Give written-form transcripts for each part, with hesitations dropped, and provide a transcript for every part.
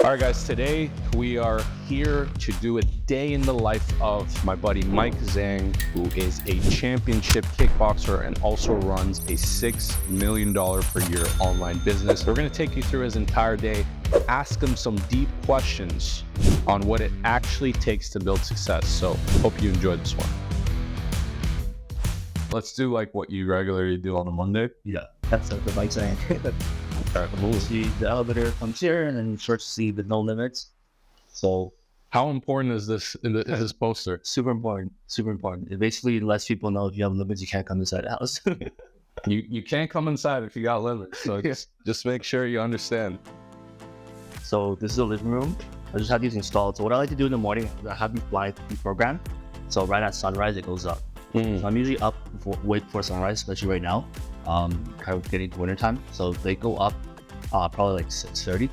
All right, guys, today we are here to do a day in the life of my buddy Mike Zang, who is a championship kickboxer and also runs a $6 million per year online business. We're going to take you through his entire day, ask him some deep questions on what it actually takes to build success. So hope you enjoyed this one. Let's do like what you regularly do on a Monday. Yeah, that's the Mike Zang. We'll see the elevator comes here and then you start to see the no limits. So how important is this this poster? Super important, super important. It basically lets people know if you have limits, you can't come inside the house. You can't come inside if you got limits. So just make sure you understand. So this is a living room. I just have these installed. So what I like to do in the morning, I have these blind program. So right at sunrise, it goes up. So I'm usually up wait for sunrise, especially right now. Kind of getting to winter time. So they go up probably like 6:30.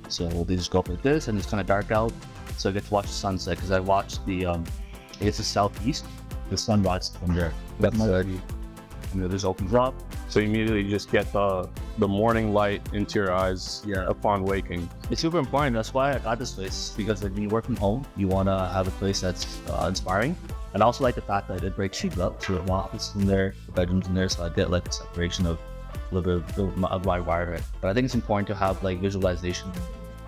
So they just go up like this and it's kind of dark out. So I get to watch the sunset because I watch the, it's the southeast. The sun rises from there. That's 30. And it just opens up. So you immediately just get the morning light into your eyes upon waking. It's super important. That's why I got this place, because like, when you work from home, you want to have a place that's inspiring. And I also like the fact that it breaks people up to an office in there, the bedrooms in there, so I get like the separation of a little bit of my environment. But I think it's important to have like visualization,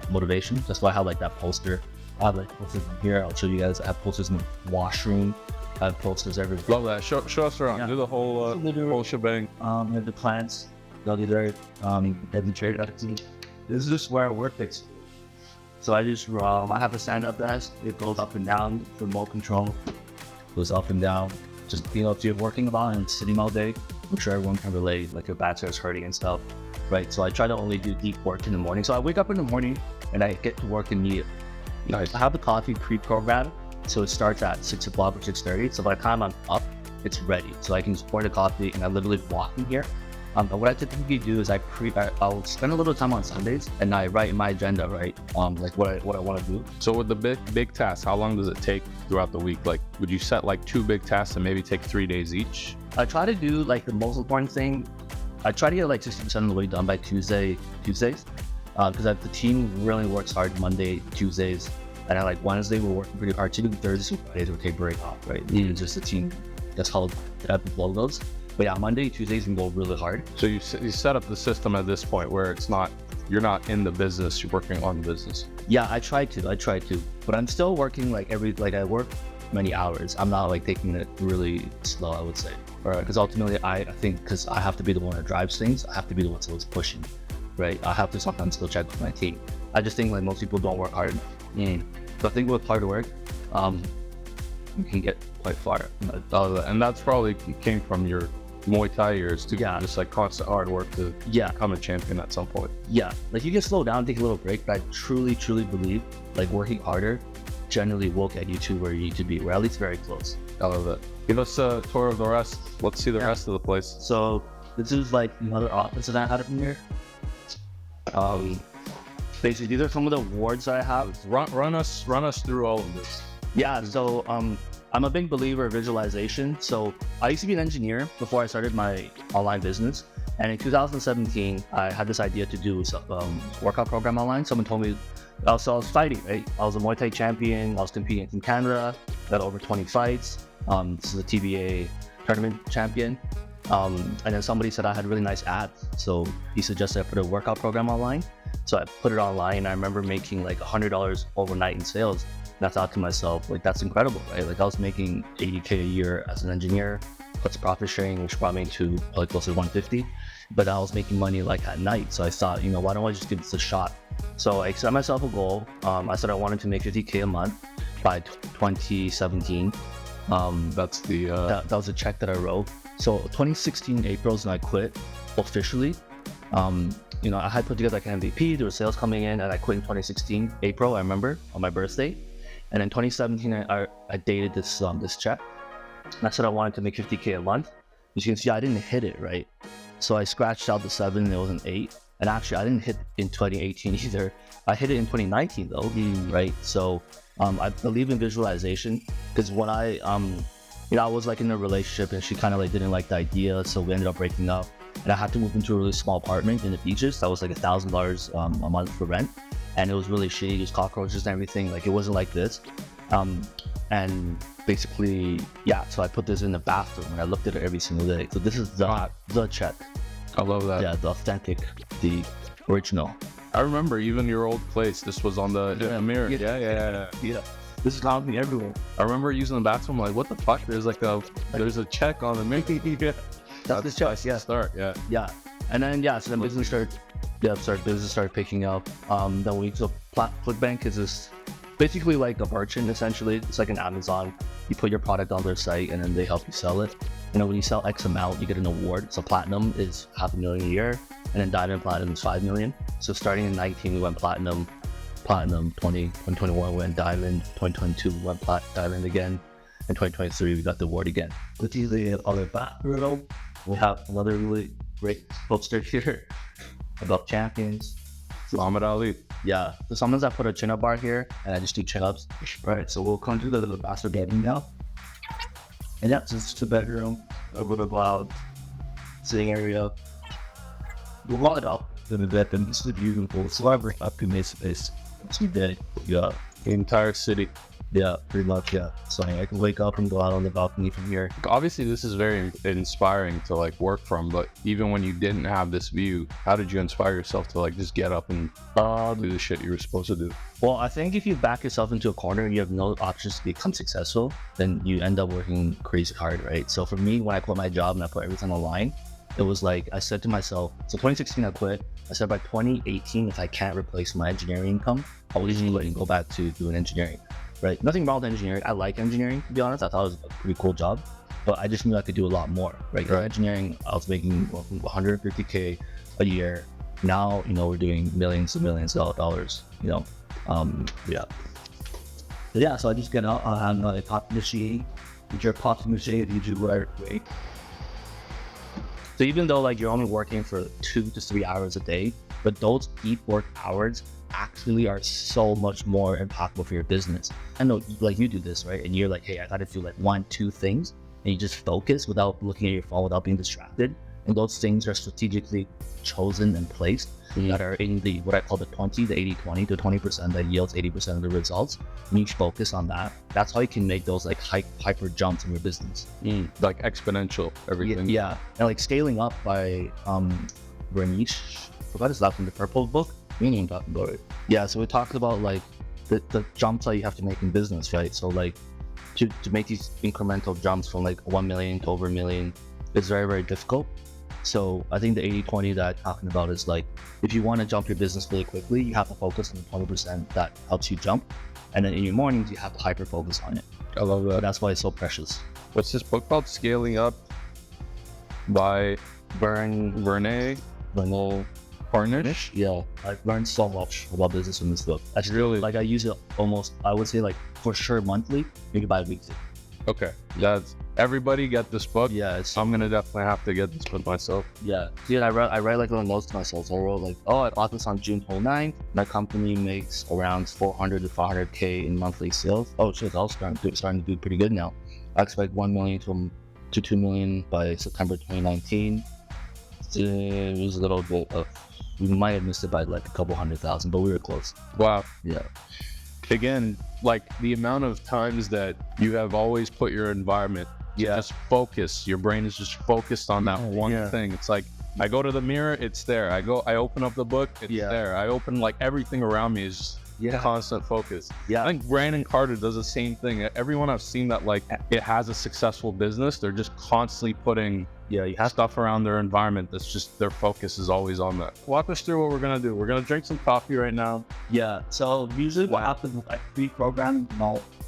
motivation. That's why I have like that poster. I have like posters in here. I'll show you guys. I have posters in the washroom. I have posters everywhere. Love that. Show us around. Yeah. Do the whole shebang. You have the plants. They'll be there. Every trade. This is just where I work next. So I just I have a stand-up desk. It goes up and down. Remote control goes up and down. Just if you're working a lot and sitting all day, I'm sure everyone can relate. Like your back starts hurting and stuff, right? So I try to only do deep work in the morning. So I wake up in the morning and I get to work immediately. Nice. I have the coffee pre-programmed. So it starts at 6 o'clock or 6:30. So by the time I'm up, it's ready. So I can just pour the coffee and I literally walk in here. But what I typically do is I'll spend a little time on Sundays and I write in my agenda, right? Like what I want to do. So with the big tasks, how long does it take throughout the week? Like, would you set like 2 big tasks and maybe take 3 days each? I try to do like the most important thing. I try to get like 60% of the way done by Tuesdays. Because the team really works hard Monday, Tuesdays. And like Wednesday, we're working pretty hard too. Thursdays, Fridays, we'll take break off, right? It's just a team. That's how the flow goes. But yeah, Monday, Tuesdays can go really hard. So you set up the system at this point where you're not in the business, you're working on the business. Yeah, I try to, but I'm still working I work many hours. I'm not like taking it really slow, I would say. Because ultimately, I think because I have to be the one that drives things, I have to be the one that's always pushing, right? I have to sometimes still check with my team. I just think like most people don't work hard. So I think with hard work, you can get quite far. And that's probably came from your Muay Thai years too. Yeah. Just like constant hard work to become a champion at some point. Yeah. Like you can slow down, take a little break, but I truly believe like working harder generally will get you to where you need to be. We're at least very close. I love that. Give us a tour of the rest. Let's see the rest of the place. So this is like another office that I had from here. Basically, these are some of the awards that I have. Run us through all of this. Yeah. So I'm a big believer of visualization. So I used to be an engineer before I started my online business. And in 2017, I had this idea to do a workout program online. Someone told me, I was fighting, right? I was a Muay Thai champion. I was competing in Canada, got over 20 fights. This is a TBA tournament champion. And then somebody said I had really nice abs. So he suggested I put a workout program online. So I put it online and I remember making like $100 overnight in sales. And I thought to myself, like, that's incredible, right? Like I was making $80K a year as an engineer, plus profit sharing, which brought me to probably closer to 150. But I was making money like at night. So I thought, why don't I just give this a shot? So I set myself a goal. I said I wanted to make 50K a month by 2017. That's the that was a check that I wrote. So 2016 April is when I quit officially. I had put together like an MVP, there was sales coming in, and I quit in 2016 April, I remember, on my birthday. And in 2017 I dated this check. And I said I wanted to make 50K a month. As you can see, I didn't hit it, right? So I scratched out the 7 and it was an 8. And actually I didn't hit in 2018 either. I hit it in 2019 though, right? So I believe in visualization, because when I was like in a relationship and she kind of like didn't like the idea, so we ended up breaking up. And I had to move into a really small apartment in the beaches. That was like $1,000 a month for rent. and it was really shitty. There's cockroaches and everything. Like it wasn't like this. And basically, yeah. So I put this in the bathroom and I looked at it every single day. So this is the check. I love that. Yeah, the authentic, the original. I remember even your old place. This was on the mirror. Yeah. This is constantly everywhere. I remember using the bathroom. Like, what the fuck? There's a check on the mirror. That's the check. Yeah. Start. Yeah. And then so then business started picking up. Then we ClickBank is this basically like a merchant essentially. It's like an Amazon. You put your product on their site and then they help you sell it. You know, when you sell X amount, you get an award. So platinum is $500,000 a year, and then diamond platinum is $5 million. So starting in 19, we went platinum 2021 we went diamond, 2022 we went diamond again, and 2023 we got the award again. With the other background, we have another really great poster here about champions. Muhammad Ali. Yeah, so sometimes I put a chin-up bar here and I just do chin-ups. Right, so we'll come to the little bastard gaming now. And yeah, so it's just a bedroom, a little bit loud, sitting area. We'll lock it up. The bed, and this is beautiful. So I bring up to this space. Yeah, The entire city. yeah, pretty much, yeah. So I can wake up and go out on the balcony from here. Obviously, this is very inspiring to like work from. But even when you didn't have this view, how did you inspire yourself to like just get up and do the shit you were supposed to do? Well, I think if you back yourself into a corner and you have no options to become successful, then you end up working crazy hard, right? So for me, when I quit my job and I put everything on the line, it was like, I said to myself, so 2016 I quit. I said by 2018, if I can't replace my engineering income, I'll just let you go back to doing engineering, right? Nothing wrong with engineering. I like engineering, to be honest. I thought it was a pretty cool job, but I just knew I could do a lot more, right? Engineering, I was making $150K a year. Now, you know, we're doing millions and millions of dollars, you know? Yeah, so I just get out, I have a coffee machine, get your coffee machine, you do right away. So even though like you're only working for 2 to 3 hours a day, but those deep work hours actually are so much more impactful for your business. I know like you do this, right? And you're like, hey, I gotta do like 1, 2 things, and you just focus without looking at your phone, without being distracted. And those things are strategically chosen and placed that are in the, what I call the 80-20, the 20% that yields 80% of the results. And you focus on that. That's how you can make those like hyper jumps in your business. Like exponential, everything. Yeah. And like scaling up by Bernice, forgot his last name, the Purple book. We didn't even talk about it. Yeah, so we talked about like the jumps that you have to make in business, right? So like to make these incremental jumps from like 1 million to over 1 million is very, very difficult. So I think the 80-20 that I'm talking about is like, if you want to jump your business really quickly, you have to focus on the 20% that helps you jump. And then in your mornings, you have to hyper focus on it. I love that. That's why it's so precious. What's this book called? Scaling Up by Verne Harnish? Yeah, I've learned so much about business from this book. That's Really? Like I use it almost, I would say like for sure monthly, maybe bi-weekly. Okay. That's everybody get this book. Yeah, I'm gonna definitely have to get this book myself. Yeah. Dude, I write like little notes to myself. So I wrote like, oh, I bought this on June 29th. My company makes around 400 to 500K in monthly sales. Oh shit, I was starting to do pretty good now. I expect 1 million to 2 million by September 2019. It was a little bit of, we might have missed it by like a couple 100,000, but we were close. Wow. Yeah. Again, like the amount of times that you have always put your environment, just focus. Your brain is just focused on that one thing. It's like, I go to the mirror, it's there. I open up the book, it's there. I open like everything around me is just constant focus. Yeah. I think Brandon Carter does the same thing. Everyone I've seen that like it has a successful business, they're just constantly putting you have stuff around their environment that's just their focus is always on that. Walk us through what we're gonna do. We're gonna drink some coffee right now. Yeah, so usually what happens is I pre-program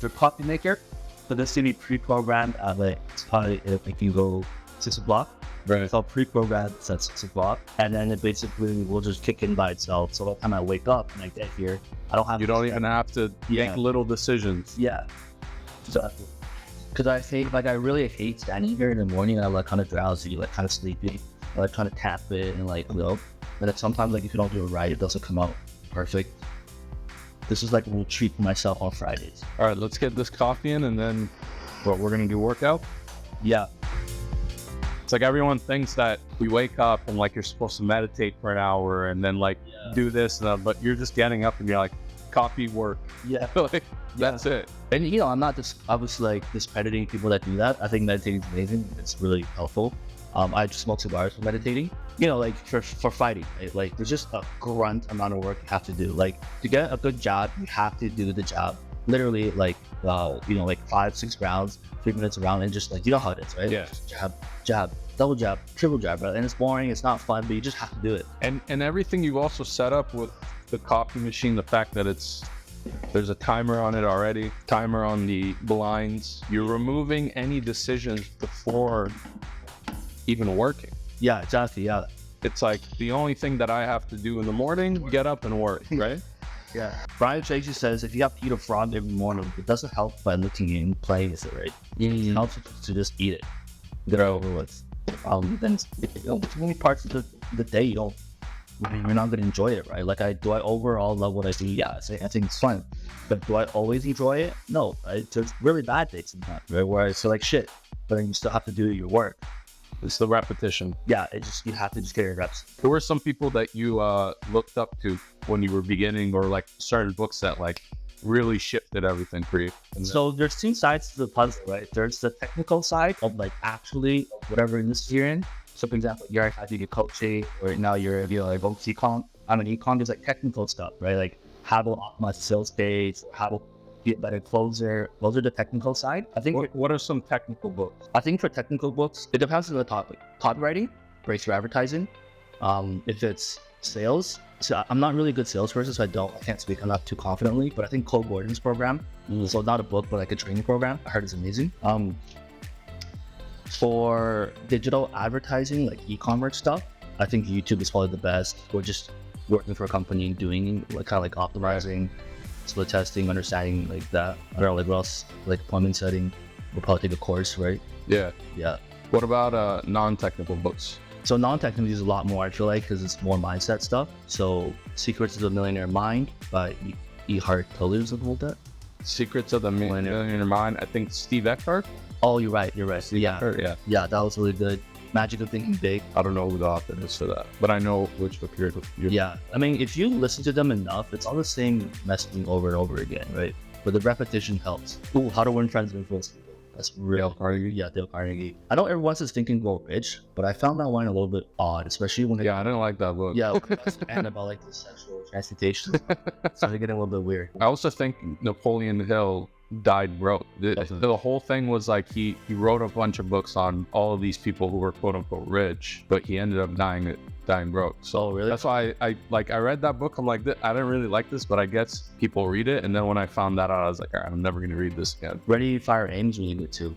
the coffee maker. So this should be pre-programmed at like, it's probably if you go 6 o'clock. Right. So pre-programmed at 6 o'clock, and then it basically will just kick in by itself. So by the time I wake up and I get here, I don't have. You don't even have to make little decisions. Yeah. So, because I really hate standing here in the morning, and I'm like kind of drowsy, like kind of sleepy. I like trying to tap it and like but then sometimes like if you don't do it right, it doesn't come out perfect. This is like a little treat for myself on Fridays. All right, let's get this coffee in, and then what we're gonna do workout. Yeah. It's like everyone thinks that we wake up and like you're supposed to meditate for an hour and then like do this, but you're just getting up and you're like, copy work. Yeah. Like, that's it. And I'm not just obviously like discrediting people that do that. I think meditating is amazing. It's really helpful. I just smoke cigars for meditating. Like for fighting, right? Like there's just a grunt amount of work you have to do. Like to get a good jab, you have to do the jab. Literally like 5-6 rounds, 3 minutes around, and just like how it is, right? Yeah. Just jab, double jab, triple jab, right? And it's boring, it's not fun, but you just have to do it. And everything you've also set up with the copy machine, the fact that there's a timer on it already, timer on the blinds. You're removing any decisions before even working. Yeah, exactly. Yeah. It's like the only thing that I have to do in the morning, get up and work, right? Yeah. Brian Tracy says if you have to eat a frog every morning, it doesn't help by looking and playing with it, right? It helps to just eat it. Get it over with. Then too many parts of the day you're not gonna enjoy it, right? Like do I overall love what I do? Yeah, I think it's fun. But do I always enjoy it? No. It's really bad days sometimes, right? Where I feel like shit, but then you still have to do your work. It's the repetition. Yeah, you have to just get your reps. Who were some people that you looked up to when you were beginning, or like certain books that like really shifted everything for you? So there's two sides to the puzzle, right? There's the technical side of like actually whatever industry you're in. So for example, you're doing coaching, or now you're like econ. I'm an econ. There's like technical stuff, right? Like how to optimize sales page, how to get better closer. Those are the technical side. I think. What are some technical books? I think for technical books, it depends on the topic. Copywriting, breakthrough advertising. If it's sales, so I'm not really a good salesperson, so I can't speak on that too confidently. But I think Cole Gordon's program, so not a book, but like a training program, I heard is amazing. For digital advertising, like e-commerce stuff, I think YouTube is probably the best. Or just working for a company and doing like kind of like optimizing, split testing, understanding like that. I don't know, like what else? Like appointment setting. We'll probably take a course, right? Yeah. Yeah. What about non-technical books? So non-technical is a lot more, I feel like, because it's more mindset stuff. So Secrets of the Millionaire Mind by E. Hart Tolle or something like that. Secrets of the Millionaire Mind. I think Steve Eckhart. Oh, you're right. Steve Eckhart, yeah. Yeah, that was really good. Magic of Thinking Big. I don't know who the author is for that, but I know which book you're. Yeah, I mean, if you listen to them enough, it's all the same messaging over and over again, right? But the repetition helps. Ooh, How to Win Friends and Influence People. That's real. Dale Carnegie? Yeah, Dale Carnegie. I know everyone says Think and Grow Rich, but I found that one a little bit odd, especially when I didn't like that book. Yeah, and about like the sexual transmutation. So they're getting a little bit weird. I also think Napoleon Hill died broke. The whole thing was like he wrote a bunch of books on all of these people who were quote unquote rich, but he ended up dying broke. So really? That's why I read that book. I'm like, I didn't really like this, but I guess people read it. And then when I found that out, I was like, all right, I'm never going to read this again. Ready, Fire, Aim is really good too.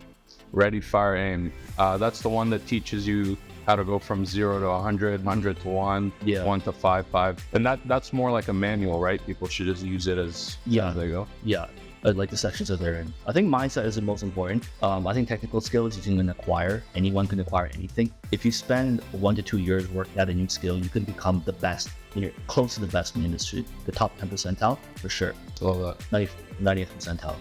Ready, Fire, Aim. That's the one that teaches you how to go from 0 to 100, 100 to 1, 1 to 5. And that's more like a manual, right? People should just use it as they go. Yeah. Like the sections that they're in. I think mindset is the most important. I think technical skills you can acquire. Anyone can acquire anything. If you spend 1 to 2 years working at a new skill, you can become the best. You're close to the best in the industry. The top 10 percentile, for sure. Love that. 90th percentile.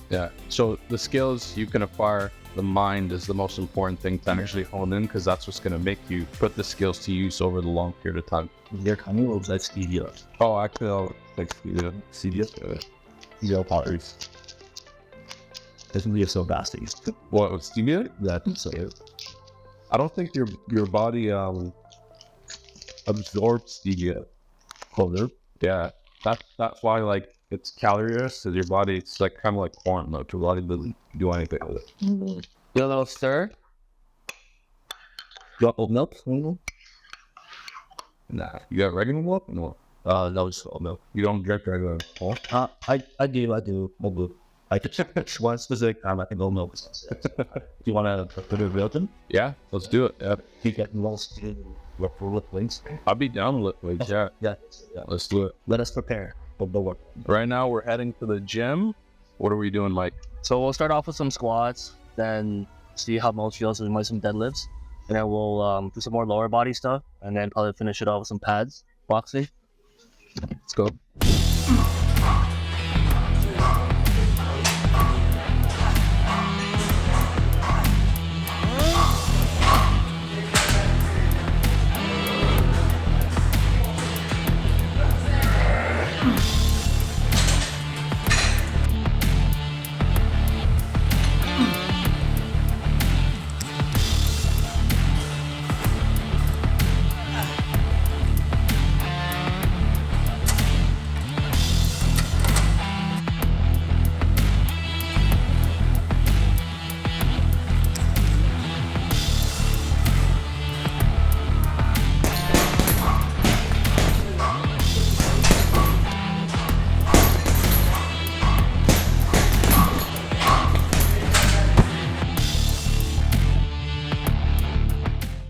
Yeah. So the skills you can acquire, the mind is the most important thing to actually hone in, because that's what's going to make you put the skills to use over the long period of time. They're coming over like stevia. Oh, actually, I'll take stevia. Stevia? Zero calories. Doesn't leave so nasty. What, with stevia? That's so. I don't think your body absorbs stevia. Oh, yeah. That's why like it's calorie-less, because your body, it's like kind of like corn. Like your body doesn't do anything with it. You a little stir? You want oat milk? Nah. You got regular milk? No. No, just oat milk. You don't drink regular milk? I do. Mogul. I just one specific time I think oat milk is do you want to put it real them? Yeah, let's do it. Yeah. You get most with wings. I'll be down with wings, yeah. Yeah. Let's do it. Let us prepare for the work. Right now we're heading to the gym. What are we doing, Mike? So we'll start off with some squats, then see how Mo feels, and some deadlifts. And then we'll do some more lower body stuff, and then probably finish it off with some pads, boxing. Let's go.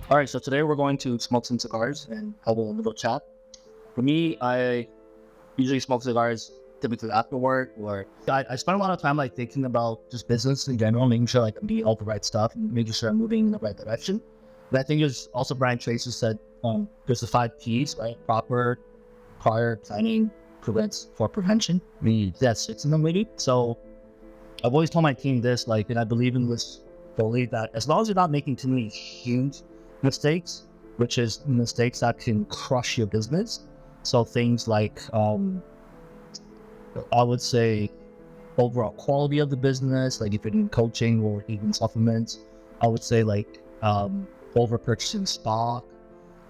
All right, so today we're going to smoke some cigars and have a little chat. For me, I usually smoke cigars typically after work, or I spend a lot of time like thinking about just business in general, making sure like I'm doing all the right stuff and making sure I'm moving in the right direction. But I think there's also Brian Tracy said there's the 5 P's, right? Proper, prior, planning, prevents for prevention. That's 6 in them maybe. So I've always told my team this, like, and I believe in this fully, that as long as you're not making too many huge mistakes, which is mistakes that can crush your business. So things like, I would say, overall quality of the business, like if you're doing coaching or even supplements, I would say like over purchasing stock,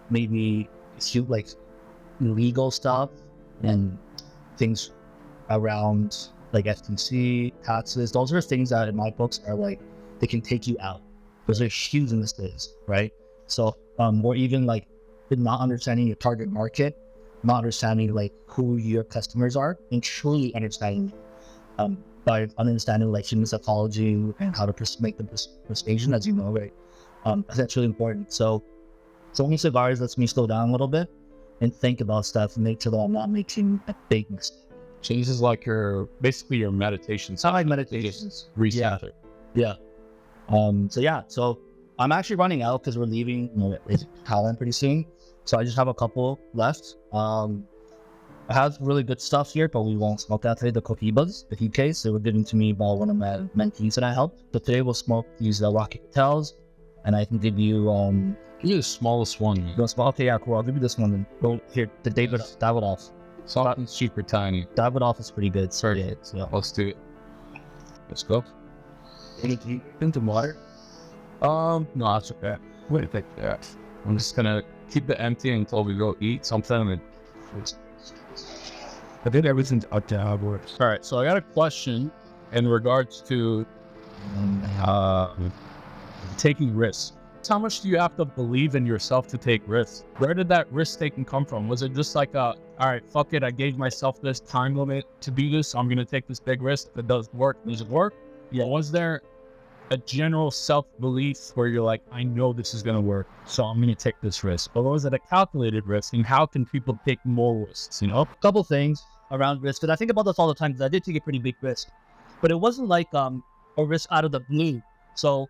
maybe like illegal stuff and things around like FTC, taxes. Those are things that in my books are like, they can take you out. Those are huge mistakes, right? So, or even like not understanding your target market, not understanding like who your customers are, and truly understanding by understanding like human psychology and how to make the persuasion, as you know, right? That's really important. So smoking cigars lets me slow down a little bit and think about stuff and make sure that I'm not making a big mistake. So this is like basically your meditation. It's not like meditations. Reset. Yeah. So I'm actually running out because we're leaving Thailand pretty soon. So I just have a couple left. I have really good stuff here, but we won't smoke that today. The cohibas, the heat case, they were given to me by one of my mentees that I helped. So today we'll smoke these Rocky Patels, and I can give you Give you the smallest one. Okay, yeah, cool. I'll give you this one. Go here, the Davidoff. Something super tiny. Davidoff is pretty good. Sorry. Yeah, Let's do it. Let's go. Any into water? No, that's okay. Wait a second. Yeah. I'm just gonna keep it empty until we go eat something. And I think everything's out to how it works. all right. So I got a question in regards to taking risks. How much do you have to believe in yourself to take risks? Where did that risk taking come from? Was it just like all right, fuck it, I gave myself this time limit to do this, so I'm gonna take this big risk. If it does work, does it work? Yeah. Or was there a general self-belief where you're like, I know this is gonna work, so I'm gonna take this risk? Or was it a calculated risk? And how can people take more risks, you know? A couple things around risk, because I think about this all the time, because I did take a pretty big risk, but it wasn't like a risk out of the blue. So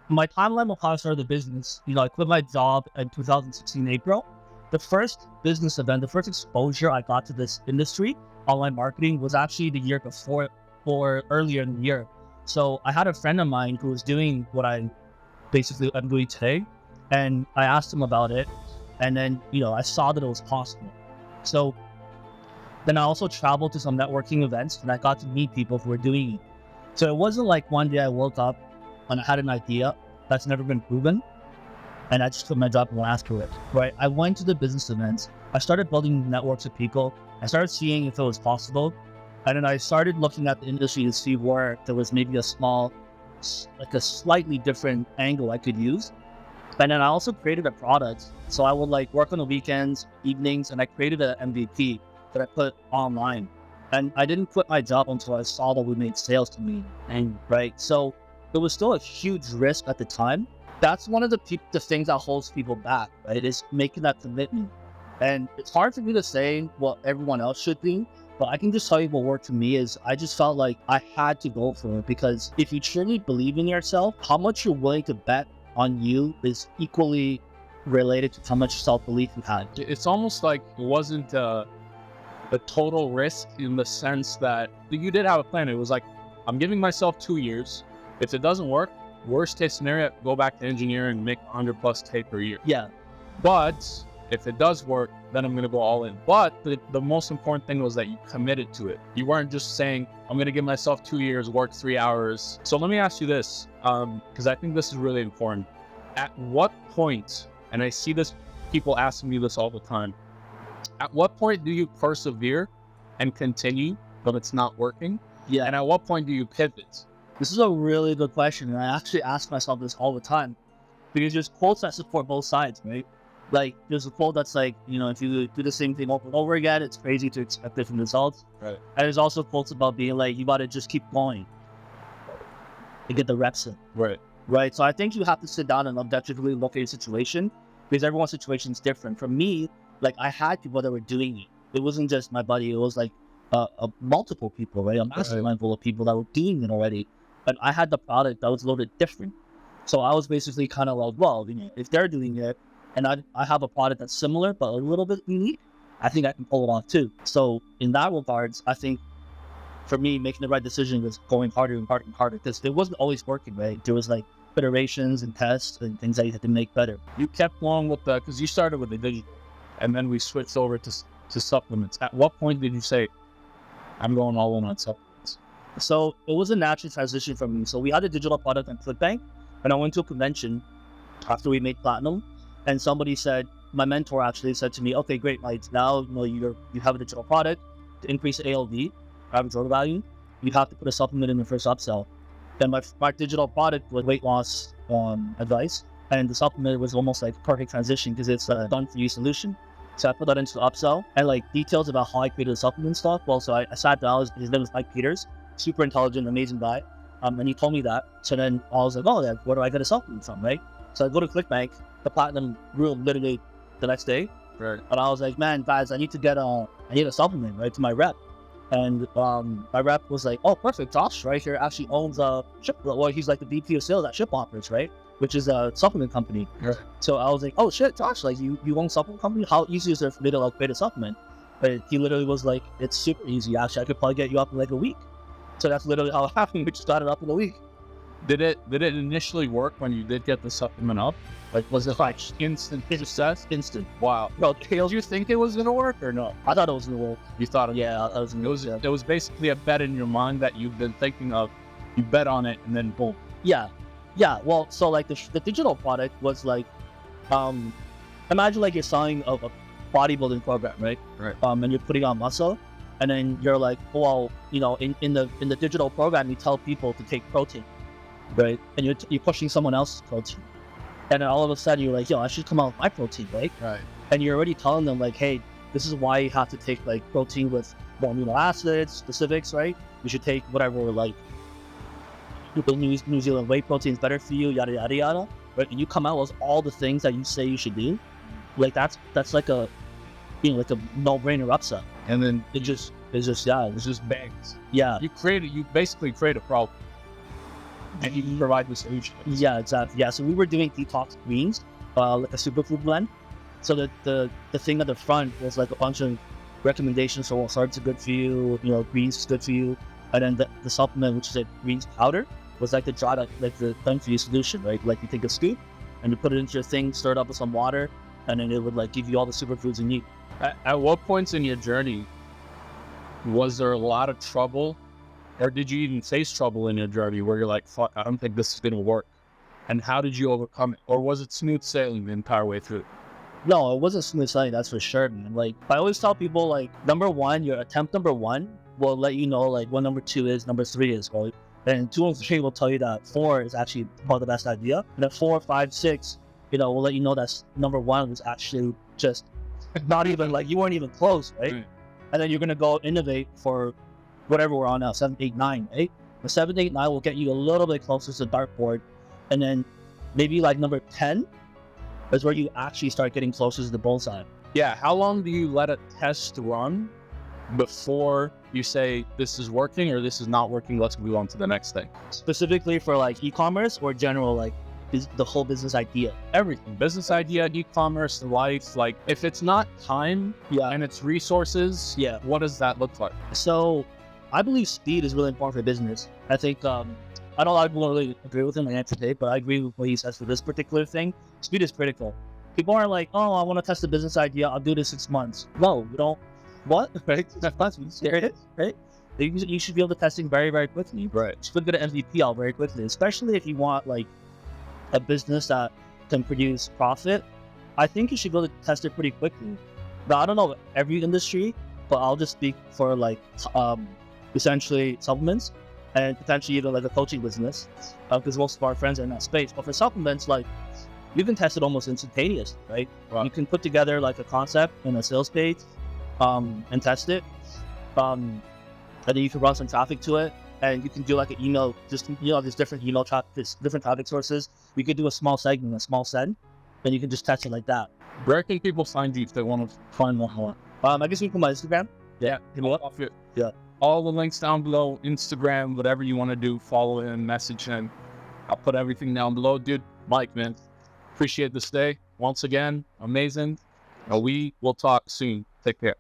my timeline of how I started the business, I quit my job in 2016 April. The first business event, the first exposure I got to this industry, online marketing, was actually the year before, or earlier in the year. So I had a friend of mine who was doing what I'm doing today, and I asked him about it, and then I saw that it was possible. So then I also traveled to some networking events, and I got to meet people who were doing it. So it wasn't like one day I woke up and I had an idea that's never been proven, and I just quit my job and went after it, right? I went to the business events. I started building networks of people. I started seeing if it was possible. And then I started looking at the industry to see where there was maybe a slightly different angle I could use. And then I also created a product. So I would work on the weekends, evenings, and I created an MVP that I put online. And I didn't quit my job until I saw that we made sales to me. And right, so it was still a huge risk at the time. That's one of the things that holds people back, right? Is making that commitment. And it's hard for me to say what everyone else should do, but I can just tell you what worked for me is I just felt like I had to go for it, because if you truly believe in yourself, how much you're willing to bet on you is equally related to how much self-belief you had. It's almost like it wasn't a total risk in the sense that you did have a plan. It was like, I'm giving myself 2 years. If it doesn't work, worst case scenario, go back to engineering and make 100+ K per year. Yeah. But if it does work, then I'm going to go all in. But the most important thing was that you committed to it. You weren't just saying, I'm going to give myself 2 years, work 3 hours. So let me ask you this, because I think this is really important. At what point, and I see this, people asking me this all the time, at what point do you persevere and continue, but it's not working? Yeah. And at what point do you pivot? This is a really good question, and I actually ask myself this all the time, because there's quotes that support both sides, right? Like, there's a quote that's like, if you do the same thing over and over again, it's crazy to expect different results. Right. And there's also quotes about being like, you gotta just keep going to get the reps in. Right. right? So I think you have to sit down and objectively look at your situation because everyone's situation is different. For me, like I had people that were doing it. It wasn't just my buddy. It was like multiple people, right? A mastermind full of people that were doing it already. But I had the product that was a little bit different. So I was basically kind of like, well, you know, if they're doing it and I have a product that's similar but a little bit unique, I think I can pull it off too. So in that regards, I think for me, making the right decision was going harder and harder and harder because it wasn't always working, right? There was like iterations and tests and things that you had to make better. You kept going with the, because you started with the digital and then we switched over to supplements. At what point did you say, I'm going all in on supplements? So it was a natural transition for me. So we had a digital product on ClickBank, and I went to a convention after we made platinum, and somebody said, my mentor actually said to me, okay, great, Mike, now you know you have a digital product. To increase ALV, average order value, you have to put a supplement in the first upsell. Then my digital product was weight loss advice, and the supplement was almost like perfect transition because it's a done-for-you solution. So I put that into the upsell, and like details about how I created the supplement stuff. Well, so I sat down, his name was Mike Peters, super intelligent, amazing guy. And he told me that. So then I was like, oh, then where do I get a supplement from, right? So I go to ClickBank, the platinum grew literally the next day. Right. And I was like, man, guys, I need a supplement, right, to my rep. And my rep was like, oh, perfect. Josh right here actually owns he's like the VP of sales at Ship Offers, right? Which is a supplement company. Right. So I was like, oh shit, Josh, like you own a supplement company? How easy is it for me to like create a supplement? But he literally was like, it's super easy. Actually, I could probably get you up in like a week. So that's literally how it happened. We just got it up in a week. Did it initially work when you did get the supplement up? Like, was it like Instant success? instant? Wow. Bro, Did you think it was gonna work or no? I thought it was gonna work. You thought Yeah, I was gonna work. it was basically a bet in your mind that you've been thinking of. You bet on it and then boom. Yeah. Well, so like the digital product was like, imagine like you're selling a bodybuilding program, right? Right. And you're putting on muscle, and then you're like, well, you know, in the digital program, you tell people to take protein, right? And you're pushing someone else's protein, and then all of a sudden you're like, yo, I should come out with my protein, right? Right. And you're already telling them like, hey, this is why you have to take like protein with more amino acids, specifics, right? You should take whatever like New Zealand whey protein is better for you, yada yada yada, right? And you come out with all the things that you say you should do, like that's like a, you know, like a no-brainer upsell. And then It's just bangs. yeah, You basically create a problem. And you can provide the solution. yeah, exactly. Yeah, so we were doing detox greens, like a superfood blend. So the thing at the front was like a bunch of recommendations. So herbs are good for you, you know, greens is good for you, and then the supplement, which is a greens powder, was like the done for you solution, right? Like you take a scoop and you put it into your thing, stir it up with some water, and then it would like give you all the superfoods you need. At what points in your journey was there a lot of trouble, or did you even face trouble in your journey where you're like, fuck, I don't think this is gonna work? And how did you overcome it? Or was it smooth sailing the entire way through? No, it wasn't smooth sailing, that's for sure, man. Like I always tell people, like your attempt number one will let you know like what number two is, number three is, right? And 2 and 3 will tell you that 4 is actually probably the best idea. And then 4, 5, 6, you know, will let you know that number 1 was actually just not even like you weren't even close, right? And then you're gonna go innovate for whatever we're on now, 7, 8, 9, right? The 7, 8, 9 will get you a little bit closer to the dartboard, and then maybe like number 10 is where you actually start getting closer to the bullseye. Yeah, how long do you let a test run before you say this is working or this is not working, let's move on to the next thing? Specifically for like e-commerce or general like the whole business idea? Everything. Business idea, e-commerce, life. Like if it's not time and it's resources, what does that look like? So I believe speed is really important for business. I think I know a lot of people don't really agree with him today, but I agree with what he says for this particular thing. Speed is critical. People are like, oh, I want to test a business idea, I'll do this 6 months. No, you don't. What? Right? That's serious, right? You should be able to testing very, very quickly. Right. You should get an MVP out very quickly, especially if you want like a business that can produce profit. I think you should be able to test it pretty quickly. Now, I don't know every industry, but I'll just speak for like essentially supplements and potentially even like a coaching business, because most of our friends are in that space. But for supplements, like you can test it almost instantaneously, right? Wow. You can put together like a concept and a sales page, and test it, and then you can run some traffic to it, and you can do like an email, just, there's different email there's different topic sources. We could do a small segment, a small send, and you can just test it like that. Where can people find you if they want to find one more? I guess you can put my Instagram. Yeah, You know what? Yeah. All the links down below, Instagram, whatever you want to do, follow him, message him. I'll put everything down below. Dude, Mike, man, appreciate this day. Once again, amazing. And we will talk soon. Take care.